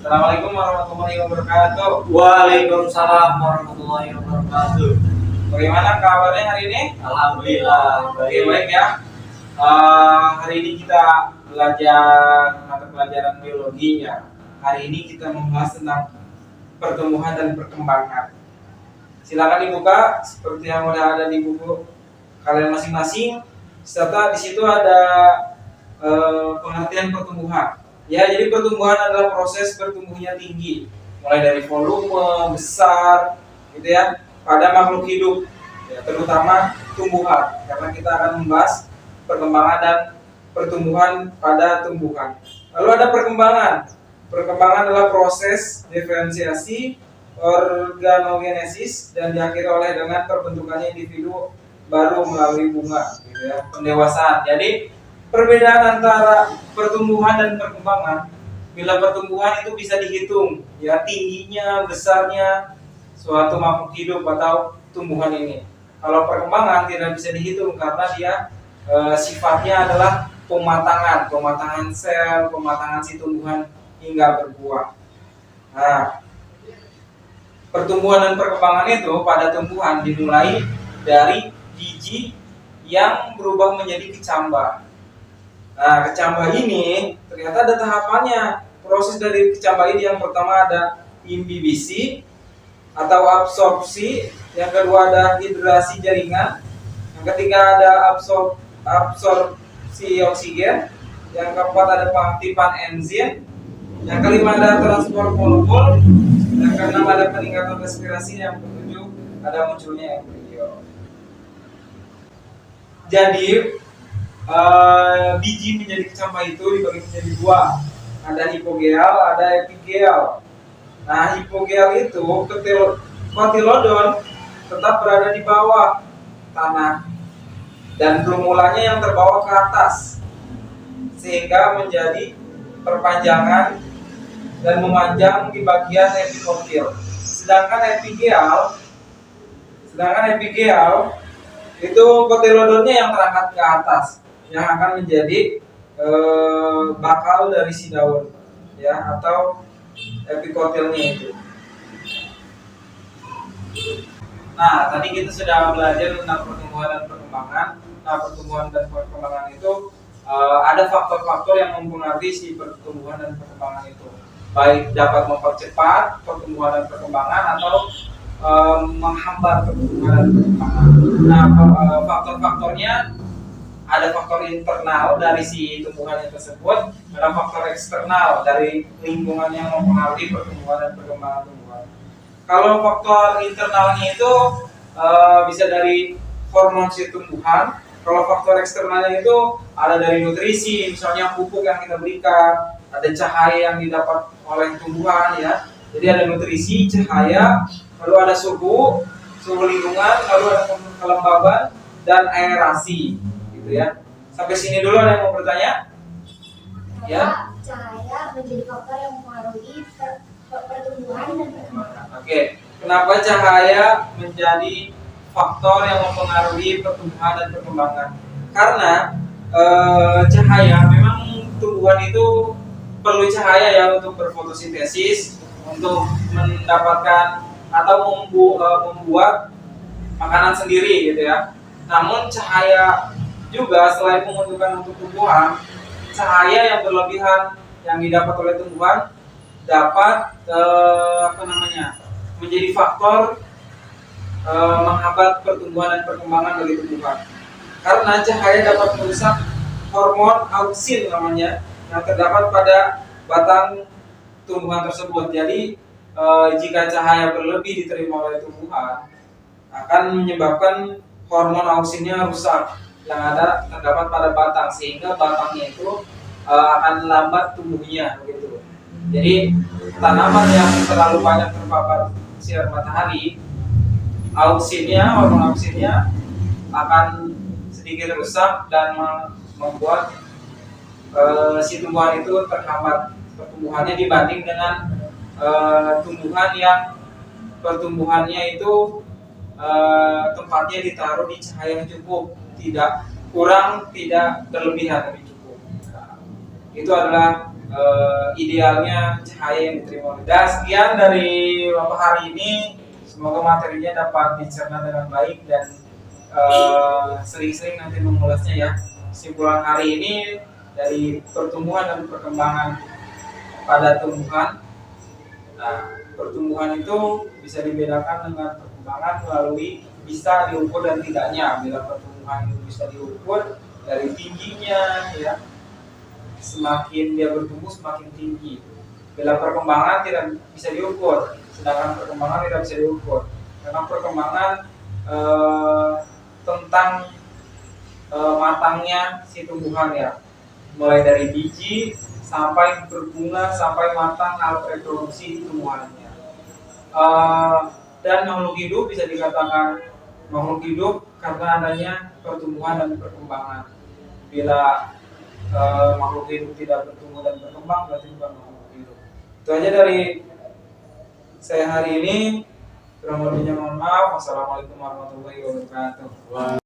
Assalamualaikum warahmatullahi wabarakatuh. Waalaikumsalam warahmatullahi wabarakatuh. Bagaimana kabarnya hari ini? Alhamdulillah Oke, baik. baik ya. Hari ini kita belajar mata pelajaran biologi ya. Hari ini kita membahas tentang pertumbuhan dan perkembangan. Silakan dibuka seperti yang udah ada di buku kalian masing-masing. Serta di situ ada pengertian pertumbuhan. Ya, jadi pertumbuhan adalah proses bertumbuhnya tinggi, mulai dari volume besar, gitu ya, pada makhluk hidup, ya, terutama tumbuhan. Karena kita akan membahas perkembangan dan pertumbuhan pada tumbuhan. Lalu ada perkembangan. Perkembangan adalah proses diferensiasi organogenesis dan diakhiri oleh dengan terbentukannya individu baru melalui bunga, gitu ya, pendewasaan. Jadi perbedaan antara pertumbuhan dan perkembangan, bila pertumbuhan itu bisa dihitung, ya, tingginya, besarnya suatu makhluk hidup atau tumbuhan ini. Kalau perkembangan tidak bisa dihitung karena dia sifatnya adalah pematangan sel, pematangan si tumbuhan hingga berbuah. Nah, pertumbuhan dan perkembangan itu pada tumbuhan dimulai dari biji yang berubah menjadi kecambah. Nah, kecambah ini ternyata ada tahapannya. Proses dari kecambah ini yang pertama ada imbibisi atau absorpsi, yang kedua ada hidrasi jaringan, yang ketiga ada absorpsi oksigen, yang keempat ada pengaktifan enzim, yang kelima ada transport molekul, yang keenam ada peningkatan respirasi, yang ketujuh ada munculnya embrio. Jadi biji menjadi kecambah itu dibagi menjadi dua, ada hipogeal, ada epigeal. Nah, hipogeal itu kotilodon tetap berada di bawah tanah dan plumulanya yang terbawa ke atas sehingga menjadi perpanjangan dan memanjang di bagian epikotil. Sedangkan epigeal itu kotilodonnya yang terangkat ke atas, yang akan menjadi bakal dari si daun, ya, atau epikotilnya itu. Nah, tadi kita sudah belajar tentang pertumbuhan dan perkembangan. Nah, pertumbuhan dan perkembangan itu ada faktor-faktor yang mempengaruhi si pertumbuhan dan perkembangan itu, baik dapat mempercepat pertumbuhan dan perkembangan atau menghambat pertumbuhan dan perkembangan. Nah, faktor-faktornya ada faktor internal dari si tumbuhannya tersebut, ada faktor eksternal dari lingkungan yang mempengaruhi pertumbuhan dan perkembangan tumbuhan. Kalau faktor internalnya itu bisa dari hormon si tumbuhan. Kalau faktor eksternalnya itu ada dari nutrisi, misalnya pupuk yang kita berikan, ada cahaya yang didapat oleh tumbuhan, ya. Jadi ada nutrisi, cahaya, lalu ada suhu lingkungan, lalu ada kelembaban dan aerasi, gitu ya. Sampai sini dulu ada yang mau bertanya? Ya. Cahaya menjadi faktor yang mempengaruhi pertumbuhan dan perkembangan. Oke, kenapa cahaya menjadi faktor yang mempengaruhi pertumbuhan dan perkembangan? Karena cahaya, memang tumbuhan itu perlu cahaya ya untuk berfotosintesis, untuk mendapatkan atau membuat makanan sendiri, gitu ya. Namun cahaya juga selain menguntungkan untuk tumbuhan, cahaya yang berlebihan yang didapat oleh tumbuhan dapat menjadi faktor menghambat pertumbuhan dan perkembangan dari tumbuhan. Karena cahaya dapat merusak hormon auksin namanya yang terdapat pada batang tumbuhan tersebut. Jadi jika cahaya berlebih diterima oleh tumbuhan akan menyebabkan hormon auksinnya rusak yang ada terdapat pada batang, sehingga batangnya itu akan lambat tumbuhnya, begitu. Jadi tanaman yang terlalu banyak terpapar sinar matahari, hormon auksinnya akan sedikit rusak dan membuat si tumbuhan itu terhambat pertumbuhannya dibanding dengan tumbuhan yang pertumbuhannya itu tempatnya ditaruh di cahaya yang cukup, tidak kurang, tidak berlebihan, tapi cukup. Nah, Itu adalah idealnya cahaya yang diterima. Dan sekian dari Bapak hari ini. Semoga materinya dapat dicerna dengan baik dan sering-sering nanti mengulasnya ya. Kesimpulan hari ini dari pertumbuhan dan perkembangan pada tumbuhan. Nah, pertumbuhan itu bisa dibedakan dengan perkembangan melalui bisa diukur dan tidaknya. Bila pertumbuhan itu bisa diukur dari tingginya, ya, semakin dia bertumbuh semakin tinggi. Bila perkembangan tidak bisa diukur, sedangkan perkembangan tidak bisa diukur. Karena perkembangan tentang matangnya si tumbuhan ya, mulai dari biji sampai berbunga sampai matang alat reproduksi tumbuhannya. Dan makhluk hidup bisa dikatakan makhluk hidup karena adanya pertumbuhan dan perkembangan. Bila makhluk hidup tidak bertumbuh dan berkembang berarti bukan makhluk hidup. Itu aja dari saya hari ini. Kurang lebihnya mohon maaf. Wassalamualaikum warahmatullahi wabarakatuh.